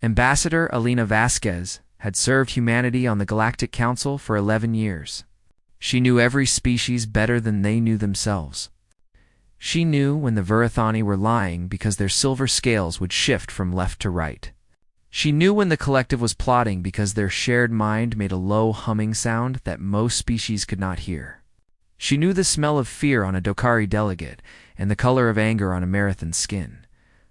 Ambassador Alina Vasquez had served humanity on the Galactic Council for 11 years. She knew every species better than they knew themselves. She knew when the Varathani were lying because their silver scales would shift from left to right. She knew when the collective was plotting because their shared mind made a low humming sound that most species could not hear. She knew the smell of fear on a Dokari delegate and the color of anger on a Marathon's skin.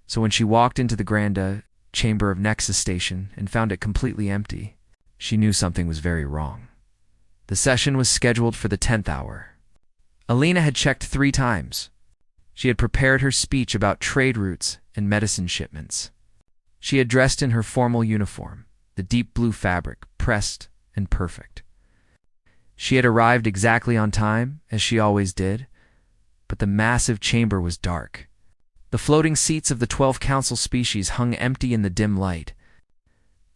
So when she walked into the Granda chamber of Nexus Station and found it completely empty, she knew something was very wrong. The session was scheduled for the 10th hour. Alina had checked 3 times. She had prepared her speech about trade routes and medicine shipments. She had dressed in her formal uniform, the deep blue fabric, pressed and perfect. She had arrived exactly on time, as she always did, but the massive chamber was dark. The floating seats of the 12 council species hung empty in the dim light.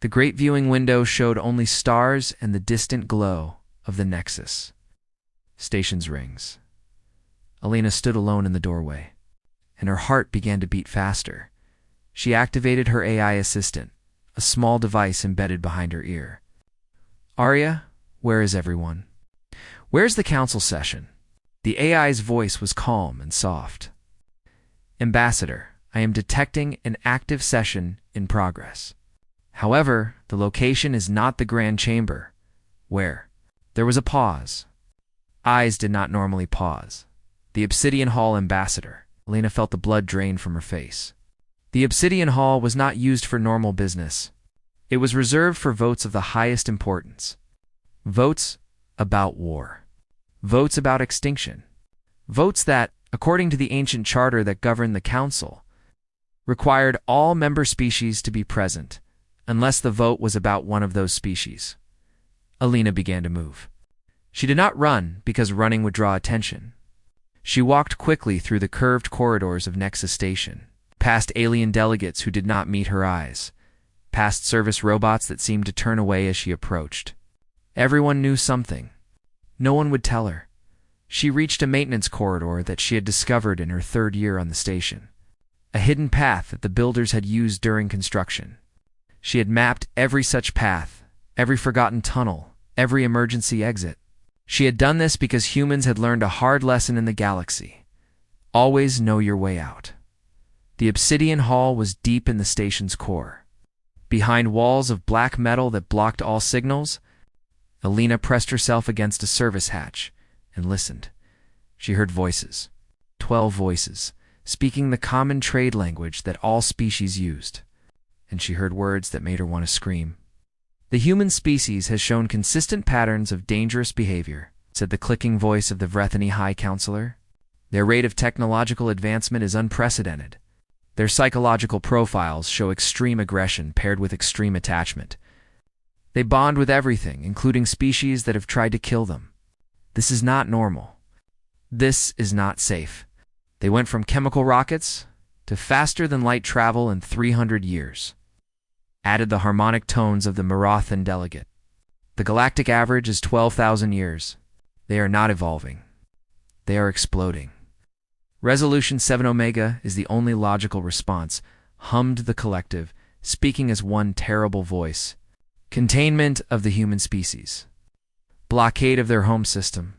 The great viewing window showed only stars and the distant glow of the Nexus. Station's rings. Alina stood alone in the doorway, and her heart began to beat faster. She activated her AI assistant, a small device embedded behind her ear. "Arya, where is everyone? Where's the council session?" The AI's voice was calm and soft. "Ambassador, I am detecting an active session in progress. However, the location is not the Grand Chamber." "Where?" There was a pause. Eyes did not normally pause. The Obsidian Hall, Ambassador. Alina felt the blood drain from her face. The Obsidian Hall was not used for normal business. It was reserved for votes of the highest importance. Votes about war. Votes about extinction. Votes that, according to the ancient charter that governed the council, required all member species to be present, unless the vote was about one of those species. Alina began to move. She did not run because running would draw attention. She walked quickly through the curved corridors of Nexus Station, past alien delegates who did not meet her eyes, past service robots that seemed to turn away as she approached. Everyone knew something. No one would tell her. She reached a maintenance corridor that she had discovered in her 3rd year on the station, a hidden path that the builders had used during construction. She had mapped every such path, every forgotten tunnel, every emergency exit. She had done this because humans had learned a hard lesson in the galaxy. Always know your way out. The Obsidian Hall was deep in the station's core. Behind walls of black metal that blocked all signals, Alina pressed herself against a service hatch and listened. She heard voices, 12 voices, speaking the common trade language that all species used. And she heard words that made her want to scream. "The human species has shown consistent patterns of dangerous behavior," said the clicking voice of the Vrethani High Counselor. "Their rate of technological advancement is unprecedented. Their psychological profiles show extreme aggression paired with extreme attachment. They bond with everything, including species that have tried to kill them. This is not normal. This is not safe. They went from chemical rockets to faster-than-light travel in 300 years. Added the harmonic tones of the Marathan delegate. "The galactic average is 12,000 years. They are not evolving. They are exploding. Resolution 7 Omega is the only logical response," hummed the collective, speaking as one terrible voice. "Containment of the human species. Blockade of their home system.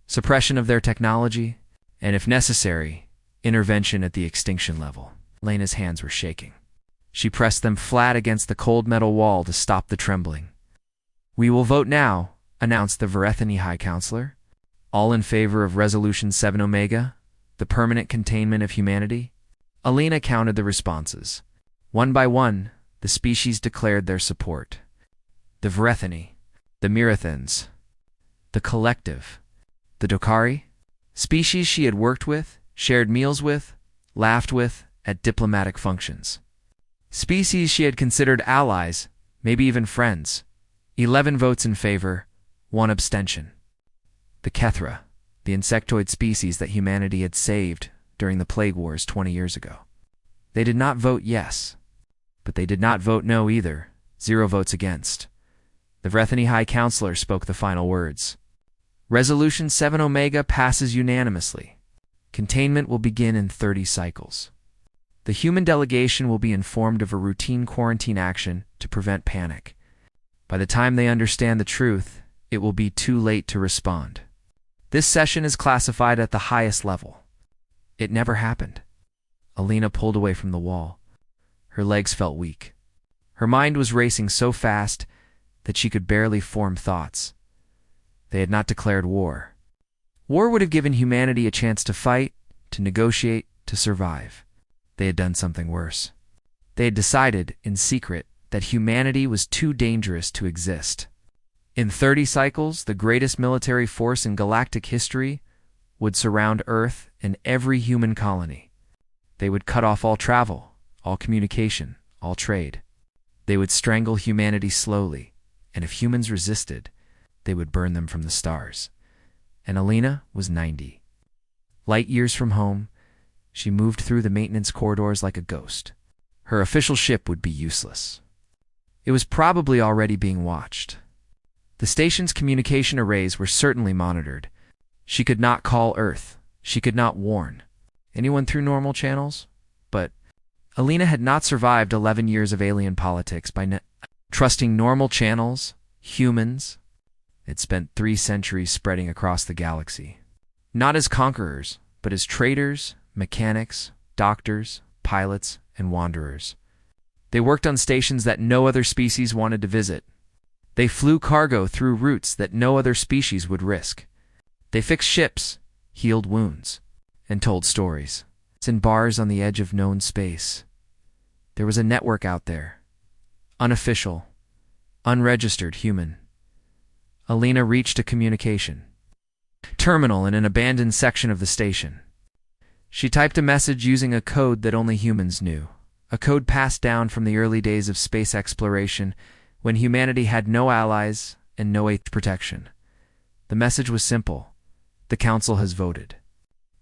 Suppression of their technology. And if necessary, intervention at the extinction level." Lena's hands were shaking. She pressed them flat against the cold metal wall to stop the trembling. "We will vote now," announced the Vrethani High Counselor. "All in favor of Resolution 7 Omega, the permanent containment of humanity?" Alina counted the responses. One by one, the species declared their support. The Vrethani, the Mirathans, the Collective, the Dokari, species she had worked with, shared meals with, laughed with at diplomatic functions. Species she had considered allies, maybe even friends. 11 votes in favor, 1 abstention. The Kethra, the insectoid species that humanity had saved during the Plague Wars 20 years ago. They did not vote yes, but they did not vote no either, 0 votes against. The Vrethani High Counselor spoke the final words. "Resolution 7 Omega passes unanimously. Containment will begin in 30 cycles." The human delegation will be informed of a routine quarantine action to prevent panic. By the time they understand the truth, it will be too late to respond. This session is classified at the highest level. It never happened. Alina pulled away from the wall. Her legs felt weak. Her mind was racing so fast that she could barely form thoughts. They had not declared war. War would have given humanity a chance to fight, to negotiate, to survive. They had done something worse. They had decided, in secret, that humanity was too dangerous to exist. In 30 cycles, the greatest military force in galactic history would surround Earth and every human colony. They would cut off all travel, all communication, all trade. They would strangle humanity slowly, and if humans resisted, they would burn them from the stars. And Alina was 90. Light years from home, she moved through the maintenance corridors like a ghost. Her official ship would be useless. It was probably already being watched. The station's communication arrays were certainly monitored. She could not call Earth. She could not warn anyone through normal channels. But Alina had not survived 11 years of alien politics by trusting normal channels, humans. It spent 3 centuries spreading across the galaxy. Not as conquerors, but as traders, mechanics, doctors, pilots, and wanderers. They worked on stations that no other species wanted to visit. They flew cargo through routes that no other species would risk. They fixed ships, healed wounds, and told stories. It's in bars on the edge of known space. There was a network out there. Unofficial, unregistered human. Alina reached a communication terminal in an abandoned section of the station. She typed a message using a code that only humans knew, a code passed down from the early days of space exploration when humanity had no allies and no protection. The message was simple. The Council has voted.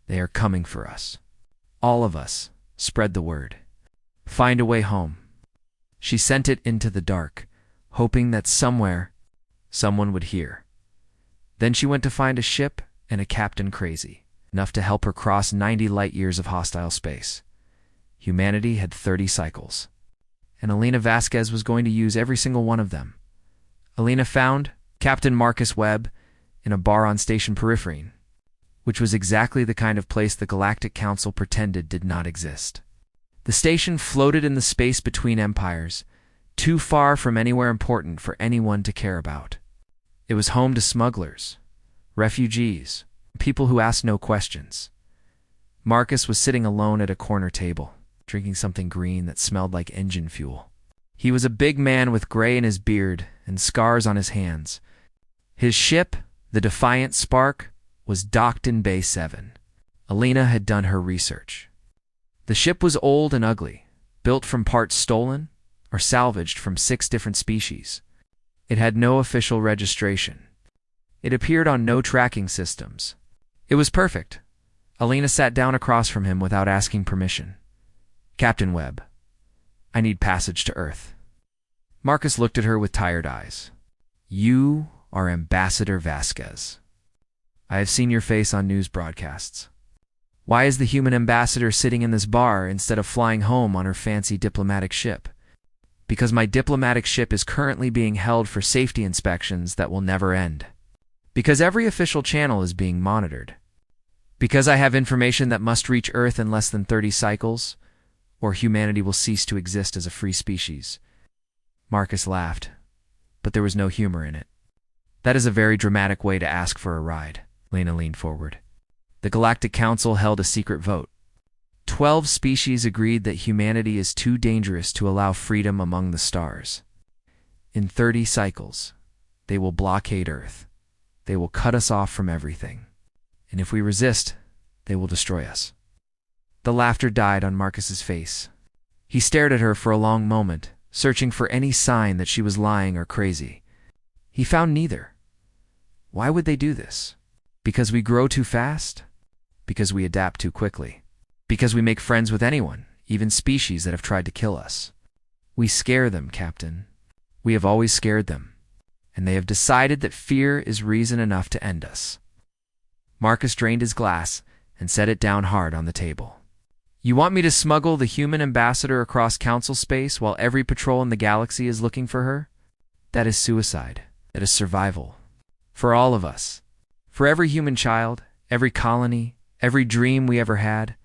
They are coming for us. All of us. Spread the word. Find a way home. She sent it into the dark, hoping that somewhere, someone would hear. Then she went to find a ship and a captain crazy, enough to help her cross 90 light years of hostile space. Humanity had 30 cycles, and Alina Vasquez was going to use every single one of them. Alina found Captain Marcus Webb in a bar on Station Periphery, which was exactly the kind of place the Galactic Council pretended did not exist. The station floated in the space between empires, too far from anywhere important for anyone to care about. It was home to smugglers, refugees, people who asked no questions. Marcus was sitting alone at a corner table, drinking something green that smelled like engine fuel. He was a big man with gray in his beard and scars on his hands. His ship, the Defiant Spark, was docked in Bay 7. Alina had done her research. The ship was old and ugly, built from parts stolen or salvaged from 6 different species. It had no official registration. It appeared on no tracking systems. It was perfect. Alina sat down across from him without asking permission. Captain Webb, I need passage to Earth. Marcus looked at her with tired eyes. You are Ambassador Vasquez. I have seen your face on news broadcasts. Why is the human ambassador sitting in this bar instead of flying home on her fancy diplomatic ship? Because my diplomatic ship is currently being held for safety inspections that will never end. Because every official channel is being monitored. Because I have information that must reach Earth in less than 30 cycles, or humanity will cease to exist as a free species. Marcus laughed, but there was no humor in it. That is a very dramatic way to ask for a ride. Lena leaned forward. The Galactic Council held a secret vote. 12 species agreed that humanity is too dangerous to allow freedom among the stars. In 30 cycles, they will blockade Earth. They will cut us off from everything. And if we resist, they will destroy us. The laughter died on Marcus's face. He stared at her for a long moment, searching for any sign that she was lying or crazy. He found neither. Why would they do this? Because we grow too fast? Because we adapt too quickly? Because we make friends with anyone, even species that have tried to kill us? We scare them, Captain. We have always scared them, and they have decided that fear is reason enough to end us. Marcus drained his glass and set it down hard on the table. You want me to smuggle the human ambassador across council space while every patrol in the galaxy is looking for her? That is suicide. That is survival. For all of us. For every human child, every colony, every dream we ever had.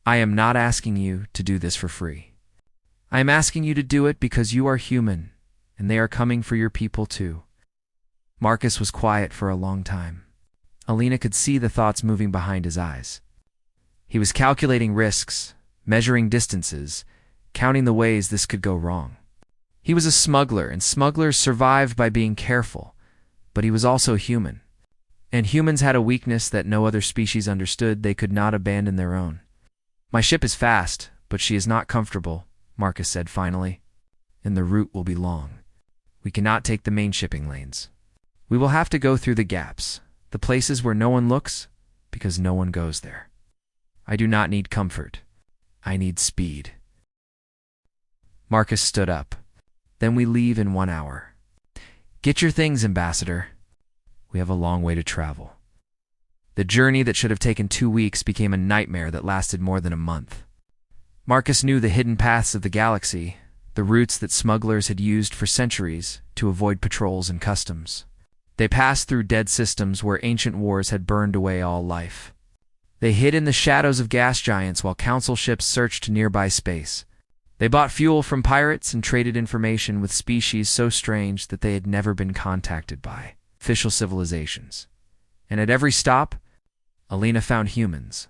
I am not asking you to do this for free. I am asking you to do it because you are human, and they are coming for your people too. Marcus was quiet for a long time. Alina could see the thoughts moving behind his eyes. He was calculating risks, measuring distances, counting the ways this could go wrong. He was a smuggler, and smugglers survived by being careful, but he was also human. And humans had a weakness that no other species understood: they could not abandon their own. My ship is fast, but she is not comfortable, Marcus said finally, and the route will be long. We cannot take the main shipping lanes. We will have to go through the gaps, the places where no one looks, because no one goes there. I do not need comfort. I need speed. Marcus stood up. Then we leave in 1 hour. Get your things, Ambassador. We have a long way to travel. The journey that should have taken 2 weeks became a nightmare that lasted more than a month. Marcus knew the hidden paths of the galaxy, the routes that smugglers had used for centuries to avoid patrols and customs. They passed through dead systems where ancient wars had burned away all life. They hid in the shadows of gas giants while council ships searched nearby space. They bought fuel from pirates and traded information with species so strange that they had never been contacted by official civilizations. And at every stop, Alina found humans.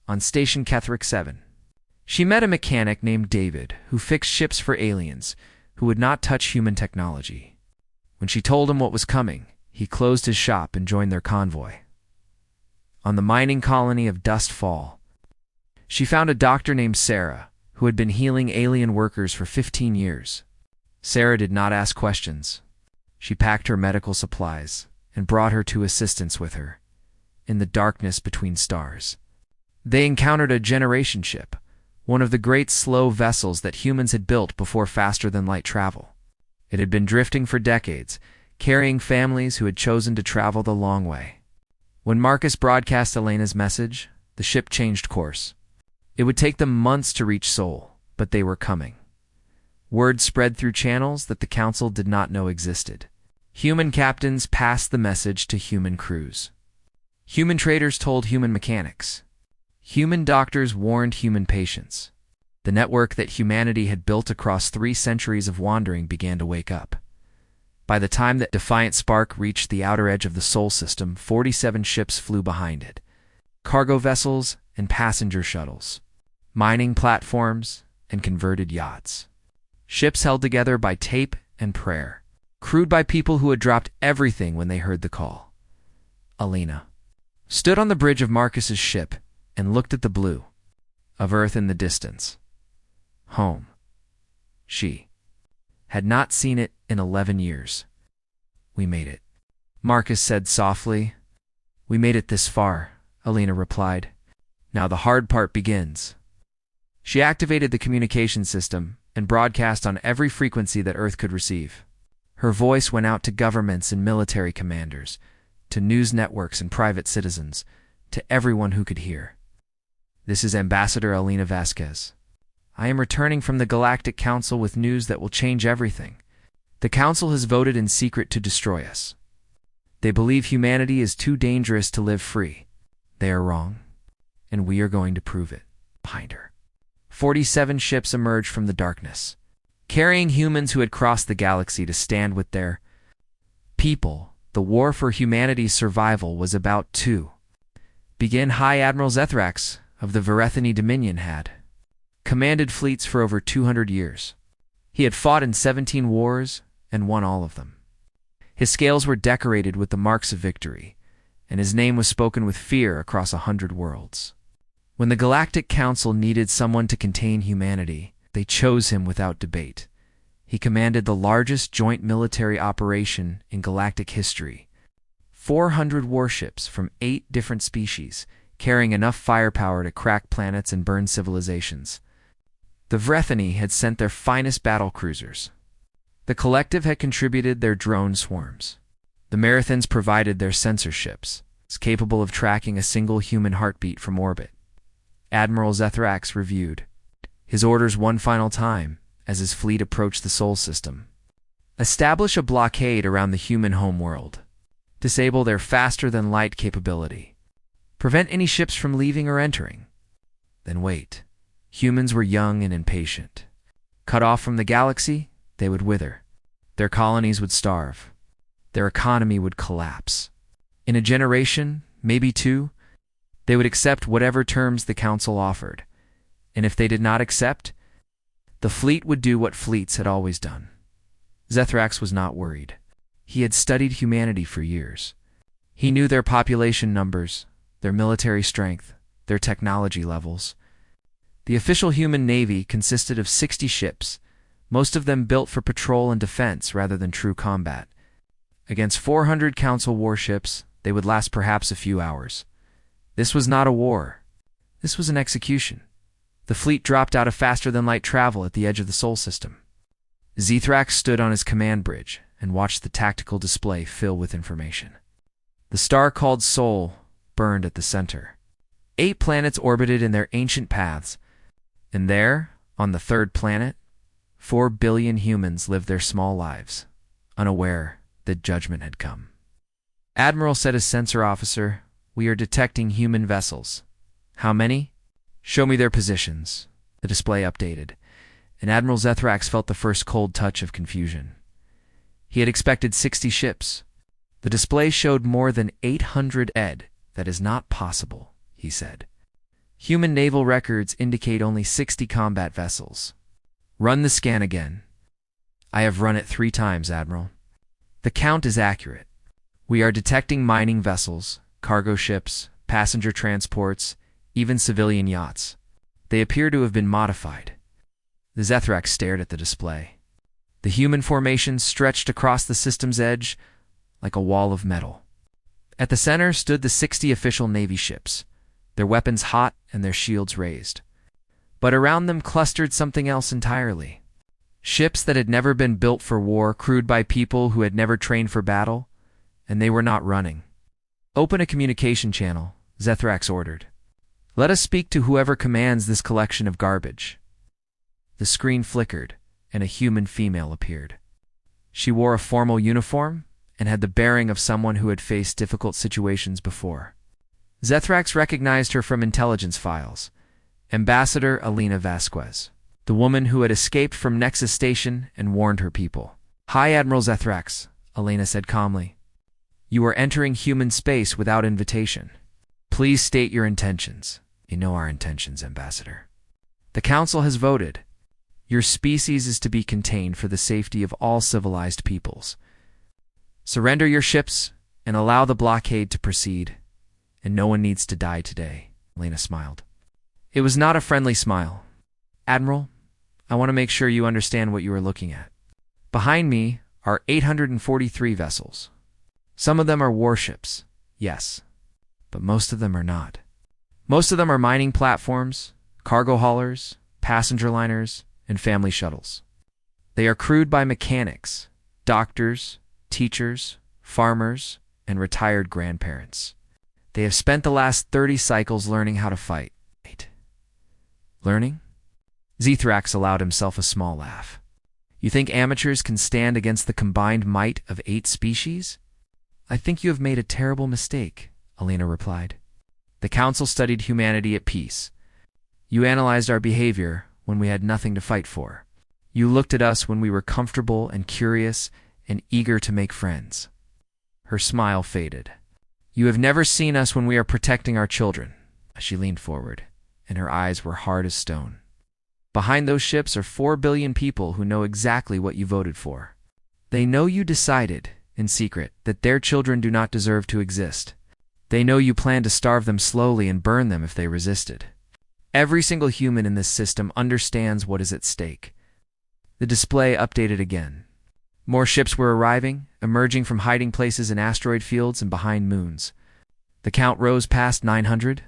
On Station Ketherick 7, she met a mechanic named David who fixed ships for aliens who would not touch human technology. When she told him what was coming, he closed his shop and joined their convoy. On the mining colony of Dust Fall, she found a doctor named Sarah who had been healing alien workers for 15 years. Sarah did not ask questions. She packed her medical supplies and brought her two assistants with her, in the darkness between stars. They encountered a generation ship, one of the great slow vessels that humans had built before faster-than-light travel. It had been drifting for decades, carrying families who had chosen to travel the long way. When Marcus broadcast Elena's message, the ship changed course. It would take them months to reach Sol, but they were coming. Word spread through channels that the Council did not know existed. Human captains passed the message to human crews. Human traders told human mechanics. Human doctors warned human patients. The network that humanity had built across 3 centuries of wandering began to wake up. By the time that Defiant Spark reached the outer edge of the Sol system, 47 ships flew behind it. Cargo vessels and passenger shuttles, mining platforms and converted yachts. Ships held together by tape and prayer, crewed by people who had dropped everything when they heard the call. Alina stood on the bridge of Marcus's ship and looked at the blue of Earth in the distance. Home. She had not seen it in 11 years. We made it, Marcus said softly. We made it this far, Alina replied. Now the hard part begins. She activated the communication system and broadcast on every frequency that Earth could receive. Her voice went out to governments and military commanders, to news networks and private citizens, to everyone who could hear. This is Ambassador Alina Vasquez. I am returning from the Galactic Council with news that will change everything. The Council has voted in secret to destroy us. They believe humanity is too dangerous to live free. They are wrong, and we are going to prove it. Behind her, 47 ships emerged from the darkness, carrying humans who had crossed the galaxy to stand with their people. The war for humanity's survival was about to begin. High Admiral Zethrax of the Verethany Dominion had commanded fleets for over 200 years. He had fought in 17 wars and won all of them. His scales were decorated with the marks of victory, and his name was spoken with fear across 100 worlds. When the Galactic Council needed someone to contain humanity, they chose him without debate. He commanded the largest joint military operation in galactic history. 400 warships from 8 different species, carrying enough firepower to crack planets and burn civilizations. The Verethany had sent their finest battle cruisers. The Collective had contributed their drone swarms. The Marathons provided their sensor ships, capable of tracking a single human heartbeat from orbit. Admiral Zethrax reviewed his orders one final time as his fleet approached the Sol system. Establish a blockade around the human homeworld. Disable their faster-than-light capability. Prevent any ships from leaving or entering. Then wait. Humans were young and impatient. Cut off from the galaxy, they would wither. Their colonies would starve. Their economy would collapse. In a generation, maybe two, they would accept whatever terms the Council offered. And if they did not accept, the fleet would do what fleets had always done. Zethrax was not worried. He had studied humanity for years. He knew their population numbers, their military strength, their technology levels. The official human navy consisted of 60 ships, most of them built for patrol and defense rather than true combat. Against 400 Council warships, they would last perhaps a few hours. This was not a war. This was an execution. The fleet dropped out of faster-than-light travel at the edge of the Sol system. Zethrax stood on his command bridge and watched the tactical display fill with information. The star called Sol burned at the center. 8 planets orbited in their ancient paths, and there, on the 3rd planet, 4 billion humans lived their small lives, unaware that judgment had come. Admiral said as sensor officer, "We are detecting human vessels." "How many?" "Show me their positions." The display updated, and Admiral Zethrax felt the first cold touch of confusion. He had expected 60 ships. The display showed more than 800. "That is not possible," he said. "Human naval records indicate only 60 combat vessels." "Run the scan again." "I have run it 3 times, Admiral." "The count is accurate. We are detecting mining vessels, cargo ships, passenger transports, even civilian yachts. They appear to have been modified." The Zethrax stared at the display. The human formation stretched across the system's edge like a wall of metal. At the center stood the 60 official Navy ships, their weapons hot and their shields raised. But around them clustered something else entirely. Ships that had never been built for war, crewed by people who had never trained for battle, and they were not running. "Open a communication channel," Zethrax ordered. "Let us speak to whoever commands this collection of garbage." The screen flickered, and a human female appeared. She wore a formal uniform and had the bearing of someone who had faced difficult situations before. Zethrax recognized her from intelligence files. Ambassador Elena Vasquez, the woman who had escaped from Nexus Station and warned her people. "Hi, Admiral Zethrax," Elena said calmly. "You are entering human space without invitation. Please state your intentions." "You know our intentions, Ambassador." "The Council has voted. Your species is to be contained for the safety of all civilized peoples. Surrender your ships and allow the blockade to proceed, and no one needs to die today," Elena smiled. It was not a friendly smile. "Admiral, I want to make sure you understand what you are looking at. Behind me are 843 vessels. Some of them are warships, yes, but most of them are not. Most of them are mining platforms, cargo haulers, passenger liners, and family shuttles. They are crewed by mechanics, doctors, teachers, farmers, and retired grandparents. They have spent the last 30 cycles learning how to fight." "Learning?" Zethrax allowed himself a small laugh. "You think amateurs can stand against the combined might of 8 species?" "I think you have made a terrible mistake," Elena replied. "The Council studied humanity at peace. You analyzed our behavior when we had nothing to fight for. You looked at us when we were comfortable and curious and eager to make friends." Her smile faded. "You have never seen us when we are protecting our children." She leaned forward, and her eyes were hard as stone. "Behind those ships are 4 billion people who know exactly what you voted for. They know you decided, in secret, that their children do not deserve to exist. They know you plan to starve them slowly and burn them if they resisted. Every single human in this system understands what is at stake." The display updated again. More ships were arriving, emerging from hiding places in asteroid fields and behind moons. The count rose past 900.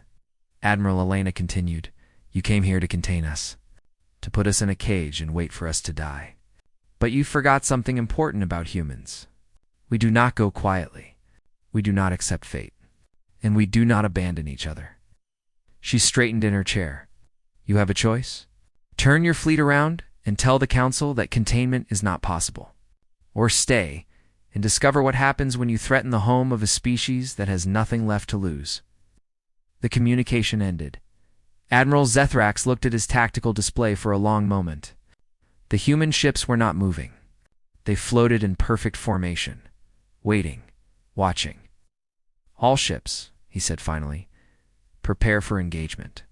Admiral Elena continued, "You came here to contain us, to put us in a cage and wait for us to die. But you forgot something important about humans. We do not go quietly. We do not accept fate. And we do not abandon each other. She straightened in her chair. You have a choice. Turn your fleet around and tell the Council that containment is not possible. Or stay and discover what happens when you threaten the home of a species that has nothing left to lose. The communication ended. Admiral Zethrax looked at his tactical display for a long moment. The human ships were not moving. They floated in perfect formation, waiting, watching. All ships, he said finally, prepare for engagement.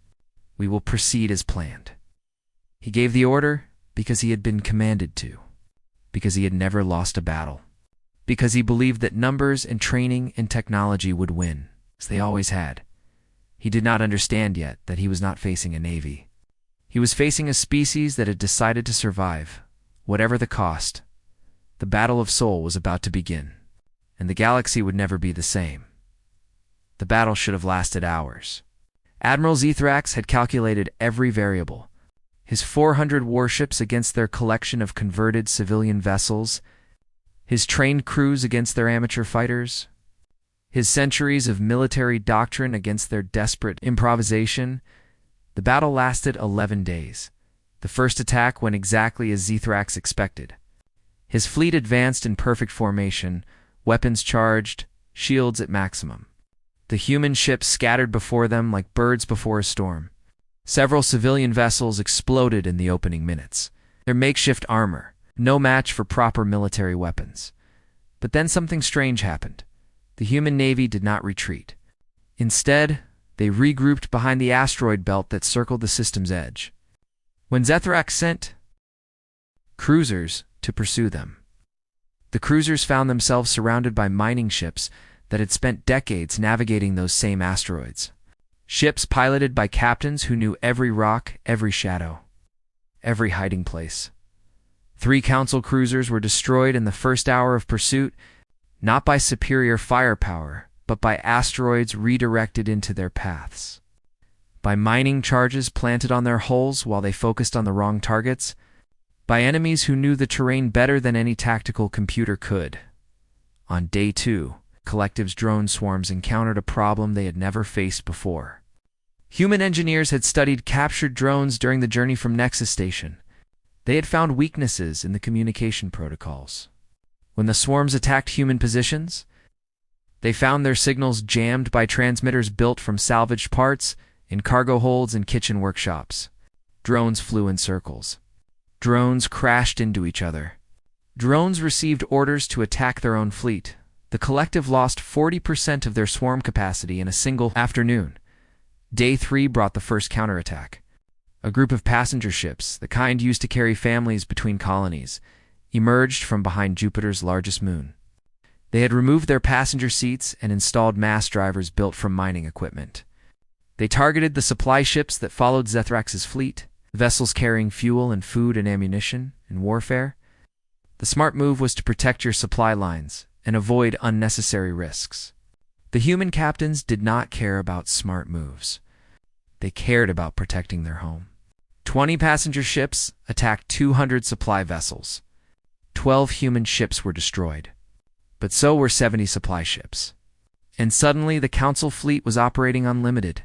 We will proceed as planned. He gave the order because he had been commanded to, because he had never lost a battle, because he believed that numbers and training and technology would win, as they always had. He did not understand yet that he was not facing a navy. He was facing a species that had decided to survive, whatever the cost. The battle of Sol was about to begin, and the galaxy would never be the same. The battle should have lasted hours. Admiral Zethrax had calculated every variable. His 400 warships against their collection of converted civilian vessels, his trained crews against their amateur fighters, his centuries of military doctrine against their desperate improvisation. The battle lasted 11 days. The first attack went exactly as Zethrax expected. His fleet advanced in perfect formation, weapons charged, shields at maximum. The human ships scattered before them like birds before a storm. Several civilian vessels exploded in the opening minutes. Their makeshift armor, no match for proper military weapons. But then something strange happened. The human navy did not retreat. Instead, they regrouped behind the asteroid belt that circled the system's edge. When Zethrax sent cruisers to pursue them, the cruisers found themselves surrounded by mining ships that had spent decades navigating those same asteroids. Ships piloted by captains who knew every rock, every shadow, every hiding place. 3 Council cruisers were destroyed in the first hour of pursuit, not by superior firepower, but by asteroids redirected into their paths. By mining charges planted on their hulls while they focused on the wrong targets. By enemies who knew the terrain better than any tactical computer could. On day 2, Collective's drone swarms encountered a problem they had never faced before. Human engineers had studied captured drones during the journey from Nexus Station. They had found weaknesses in the communication protocols. When the swarms attacked human positions, they found their signals jammed by transmitters built from salvaged parts in cargo holds and kitchen workshops. Drones flew in circles. Drones crashed into each other. Drones received orders to attack their own fleet. The Collective lost 40% of their swarm capacity in a single afternoon. Day 3 brought the first counterattack. A group of passenger ships, the kind used to carry families between colonies, emerged from behind Jupiter's largest moon. They had removed their passenger seats and installed mass drivers built from mining equipment. They targeted the supply ships that followed Zethrax's fleet, vessels carrying fuel and food and ammunition in warfare. The smart move was to protect your supply lines and avoid unnecessary risks. The human captains did not care about smart moves. They cared about protecting their home. 20 passenger ships attacked 200 supply vessels. 12 human ships were destroyed. But so were 70 supply ships. And suddenly the Council fleet was operating unlimited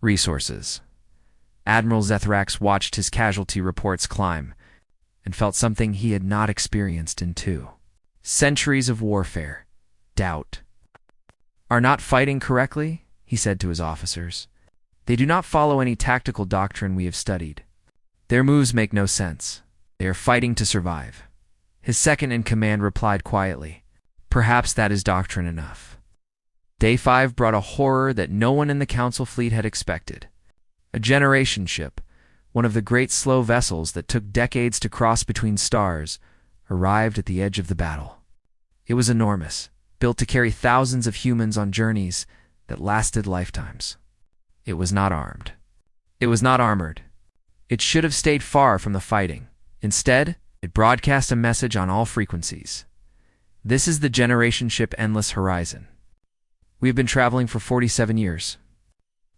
resources. Admiral Zethrax watched his casualty reports climb and felt something he had not experienced in 2 centuries of warfare. Doubt. Are not fighting correctly, he said to his officers. They do not follow any tactical doctrine we have studied. Their moves make no sense. They are fighting to survive. His second-in-command replied quietly, perhaps that is doctrine enough. Day 5 brought a horror that no one in the Council fleet had expected. A generation ship, one of the great slow vessels that took decades to cross between stars, arrived at the edge of the battle. It was enormous, built to carry thousands of humans on journeys that lasted lifetimes. It was not armed. It was not armored. It should have stayed far from the fighting. Instead, it broadcast a message on all frequencies. This is the generation ship Endless Horizon. We have been traveling for 47 years.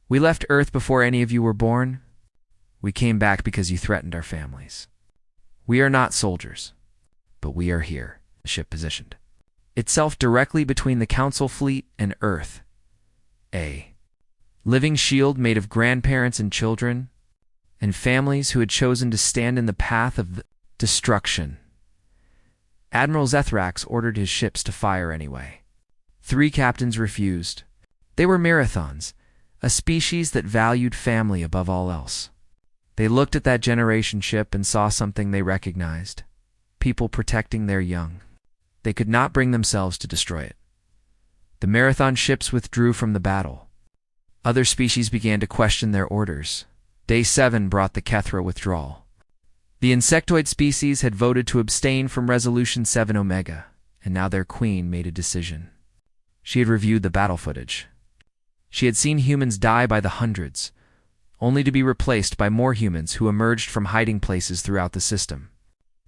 We left Earth before any of you were born. We came back because you threatened our families. We are not soldiers, but we are here, the ship positioned itself directly between the Council fleet and Earth. A living shield made of grandparents and children, and families who had chosen to stand in the path of destruction. Admiral Zethrax ordered his ships to fire anyway. 3 captains refused. They were marathons, a species that valued family above all else. They looked at that generation ship and saw something they recognized: people protecting their young. They could not bring themselves to destroy it. The marathon ships withdrew from the battle. Other species began to question their orders. Day 7 brought the Kethra withdrawal. The insectoid species had voted to abstain from Resolution 7 Omega, and now their queen made a decision. She had reviewed the battle footage. She had seen humans die by the hundreds, only to be replaced by more humans who emerged from hiding places throughout the system.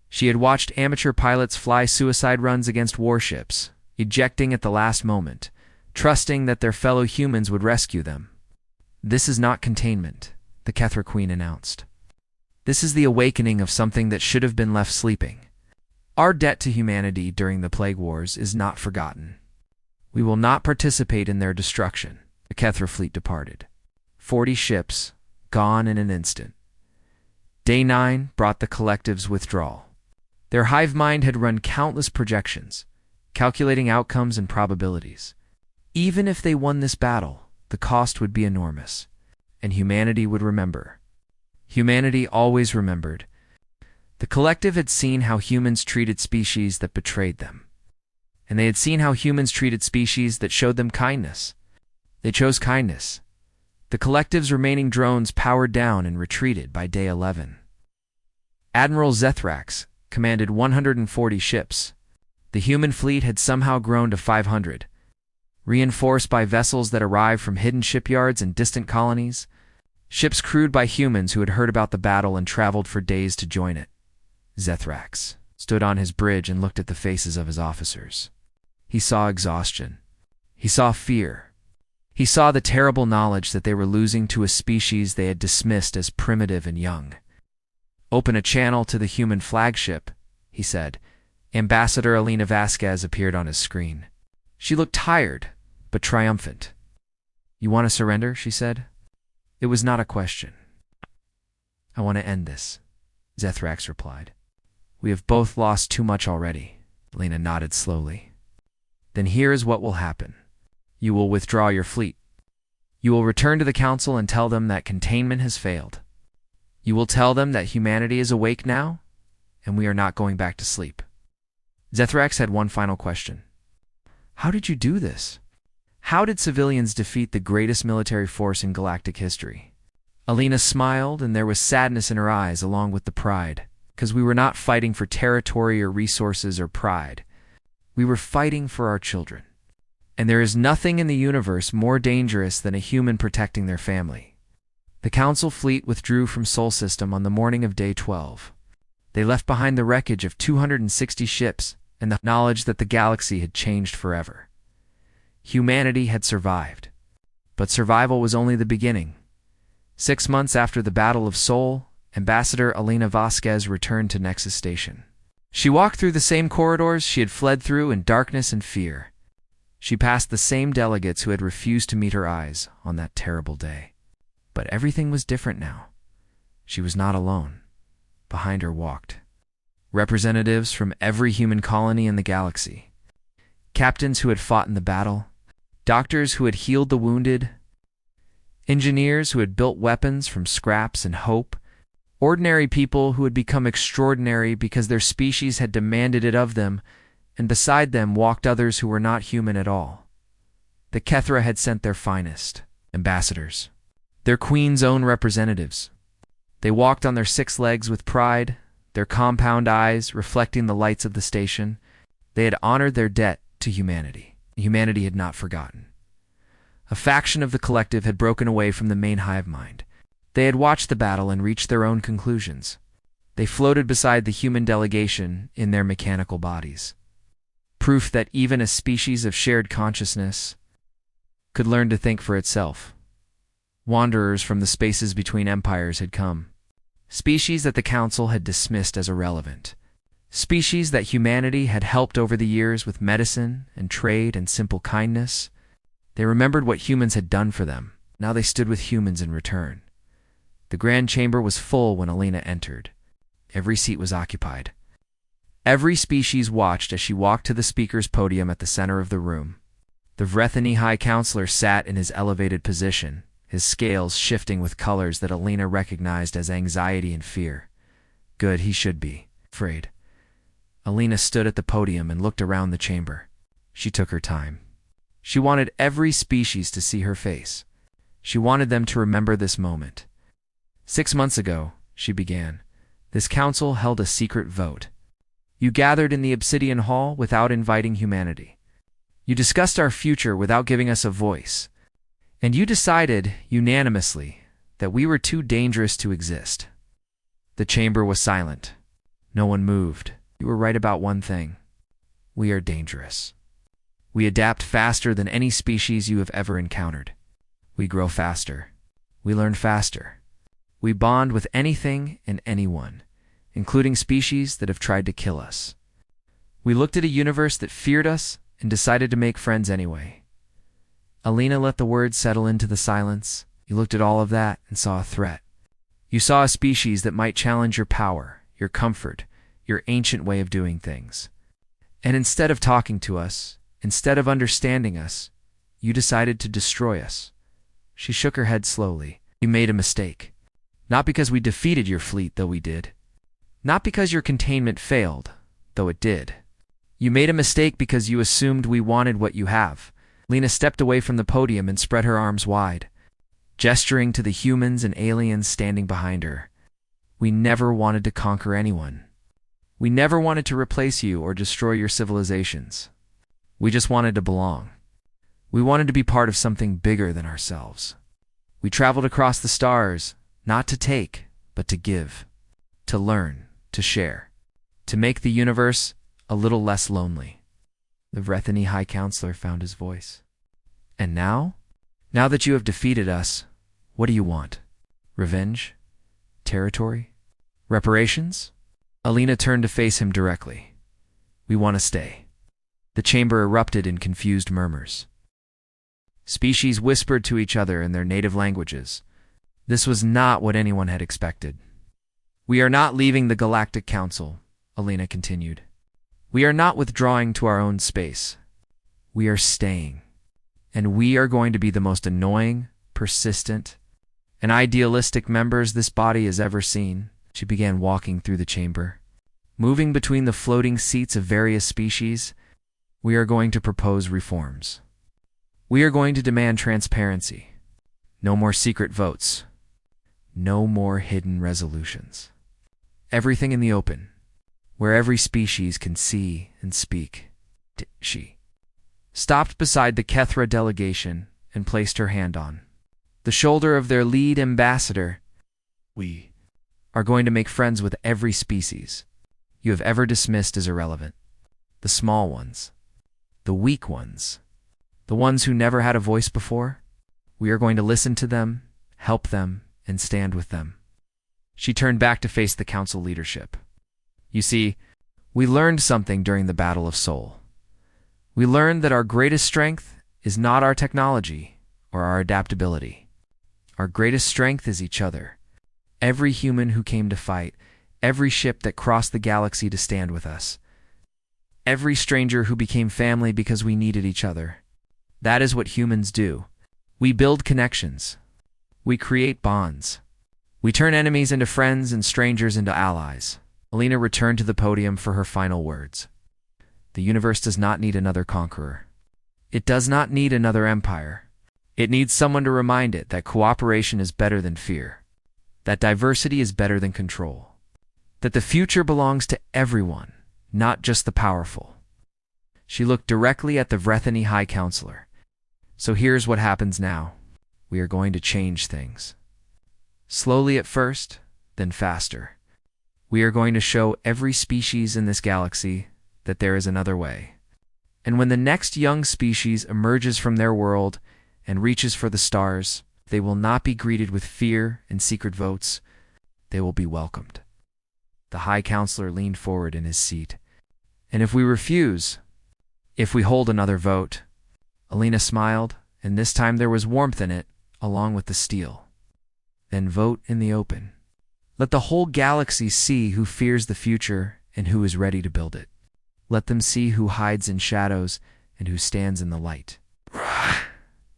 She had watched amateur pilots fly suicide runs against warships, ejecting at the last moment, trusting that their fellow humans would rescue them. "This is not containment," the Kethra Queen announced. "This is the awakening of something that should have been left sleeping. Our debt to humanity during the Plague Wars is not forgotten. We will not participate in their destruction." The Kethra fleet departed. 40 ships, gone in an instant. Day 9 brought the collective's withdrawal. Their hive mind had run countless projections, calculating outcomes and probabilities. Even if they won this battle, the cost would be enormous, and humanity would remember. Humanity always remembered. The collective had seen how humans treated species that betrayed them, and they had seen how humans treated species that showed them kindness. They chose kindness. The collective's remaining drones powered down and retreated by day 11. Admiral Zethrax commanded 140 ships. The human fleet had somehow grown to 500, reinforced by vessels that arrived from hidden shipyards and distant colonies, ships crewed by humans who had heard about the battle and traveled for days to join it. Zethrax stood on his bridge and looked at the faces of his officers. He saw exhaustion. He saw fear. He saw the terrible knowledge that they were losing to a species they had dismissed as primitive and young. "Open a channel to the human flagship," he said. Ambassador Alina Vasquez appeared on his screen. She looked tired, but triumphant. "You want to surrender?" she said. It was not a question. "I want to end this," Zethrax replied. "We have both lost too much already." Alina nodded slowly. "Then here is what will happen. You will withdraw your fleet. You will return to the Council and tell them that containment has failed. You will tell them that humanity is awake now, and we are not going back to sleep." Zethrax had one final question. "How did you do this? How did civilians defeat the greatest military force in galactic history?" Alina smiled, and there was sadness in her eyes along with the pride, because we were not fighting for territory or resources or pride. We were fighting for our children. And there is nothing in the universe more dangerous than a human protecting their family. The Council fleet withdrew from Sol System on the morning of day 12. They left behind the wreckage of 260 ships and the knowledge that the galaxy had changed forever. Humanity had survived. But survival was only the beginning. 6 months after the Battle of Sol, Ambassador Alina Vasquez returned to Nexus Station. She walked through the same corridors she had fled through in darkness and fear. She passed the same delegates who had refused to meet her eyes on that terrible day. But everything was different now. She was not alone. Behind her walked representatives from every human colony in the galaxy. Captains who had fought in the battle, doctors who had healed the wounded, engineers who had built weapons from scraps and hope, ordinary people who had become extraordinary because their species had demanded it of them, and beside them walked others who were not human at all. The Kethra had sent their finest, ambassadors, their queen's own representatives. They walked on their 6 legs with pride, their compound eyes reflecting the lights of the station. They had honored their debt to humanity. Humanity had not forgotten. A faction of the collective had broken away from the main hive mind. They had watched the battle and reached their own conclusions. They floated beside the human delegation in their mechanical bodies. Proof that even a species of shared consciousness could learn to think for itself. Wanderers from the spaces between empires had come. Species that the Council had dismissed as irrelevant. Species that humanity had helped over the years with medicine and trade and simple kindness. They remembered what humans had done for them. Now they stood with humans in return. The grand chamber was full when Alina entered. Every seat was occupied. Every species watched as she walked to the speaker's podium at the center of the room. The Vrethani High Counselor sat in his elevated position, his scales shifting with colors that Alina recognized as anxiety and fear. Good, he should be afraid. Alina stood at the podium and looked around the chamber. She took her time. She wanted every species to see her face. She wanted them to remember this moment. 6 months ago, she began, this council held a secret vote. You gathered in the Obsidian Hall without inviting humanity. You discussed our future without giving us a voice. And you decided, unanimously, that we were too dangerous to exist. The chamber was silent. No one moved. You were right about one thing. We are dangerous. We adapt faster than any species you have ever encountered. We grow faster. We learn faster. We bond with anything and anyone, including species that have tried to kill us. We looked at a universe that feared us and decided to make friends anyway. Alina let the words settle into the silence. You looked at all of that and saw a threat. You saw a species that might challenge your power, your comfort, your ancient way of doing things. And instead of talking to us, instead of understanding us, you decided to destroy us. She shook her head slowly. You made a mistake. Not because we defeated your fleet, though we did. Not because your containment failed, though it did. You made a mistake because you assumed we wanted what you have. Lena stepped away from the podium and spread her arms wide, gesturing to the humans and aliens standing behind her. We never wanted to conquer anyone. We never wanted to replace you or destroy your civilizations. We just wanted to belong. We wanted to be part of something bigger than ourselves. We traveled across the stars, not to take, but to give, to learn, to share, to make the universe a little less lonely. The Vrethani High Counselor found his voice. And now? Now that you have defeated us, what do you want? Revenge? Territory? Reparations? Alina turned to face him directly. We want to stay. The chamber erupted in confused murmurs. Species whispered to each other in their native languages. This was not what anyone had expected. We are not leaving the Galactic Council, Alina continued. We are not withdrawing to our own space. We are staying. And we are going to be the most annoying, persistent, and idealistic members this body has ever seen. She began walking through the chamber. Moving between the floating seats of various species, we are going to propose reforms. We are going to demand transparency. No more secret votes. No more hidden resolutions. Everything in the open, where every species can see and speak. She stopped beside the Kethra delegation and placed her hand on the shoulder of their lead ambassador. We are going to make friends with every species you have ever dismissed as irrelevant. The small ones, the weak ones, the ones who never had a voice before. We are going to listen to them, help them, and stand with them. She turned back to face the council leadership. You see, we learned something during the Battle of Soul. We learned that our greatest strength is not our technology or our adaptability. Our greatest strength is each other. Every human who came to fight, every ship that crossed the galaxy to stand with us, every stranger who became family because we needed each other. That is what humans do. We build connections. We create bonds. We turn enemies into friends and strangers into allies. Alina returned to the podium for her final words. The universe does not need another conqueror. It does not need another empire. It needs someone to remind it that cooperation is better than fear, that diversity is better than control, that the future belongs to everyone, not just the powerful. She looked directly at the Vrethani High Counselor. So here's what happens now. We are going to change things. Slowly at first, then faster. We are going to show every species in this galaxy that there is another way. And when the next young species emerges from their world and reaches for the stars, they will not be greeted with fear and secret votes. They will be welcomed. The High Counselor leaned forward in his seat. And if we refuse, if we hold another vote, Alina smiled, and this time there was warmth in it, along with the steel. Then vote in the open. Let the whole galaxy see who fears the future and who is ready to build it. Let them see who hides in shadows and who stands in the light.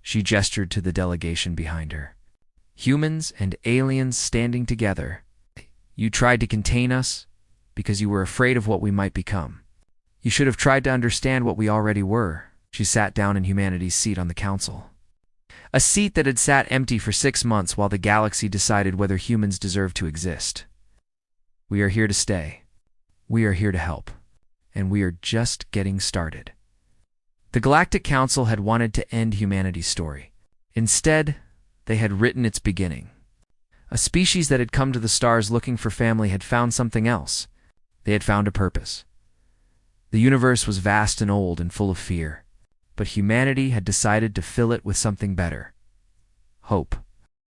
She gestured to the delegation behind her. Humans and aliens standing together. You tried to contain us because you were afraid of what we might become. You should have tried to understand what we already were. She sat down in humanity's seat on the council. A seat that had sat empty for 6 months while the galaxy decided whether humans deserved to exist. We are here to stay. We are here to help. And we are just getting started. The Galactic Council had wanted to end humanity's story. Instead, they had written its beginning. A species that had come to the stars looking for family had found something else. They had found a purpose. The universe was vast and old and full of fear, but humanity had decided to fill it with something better. Hope.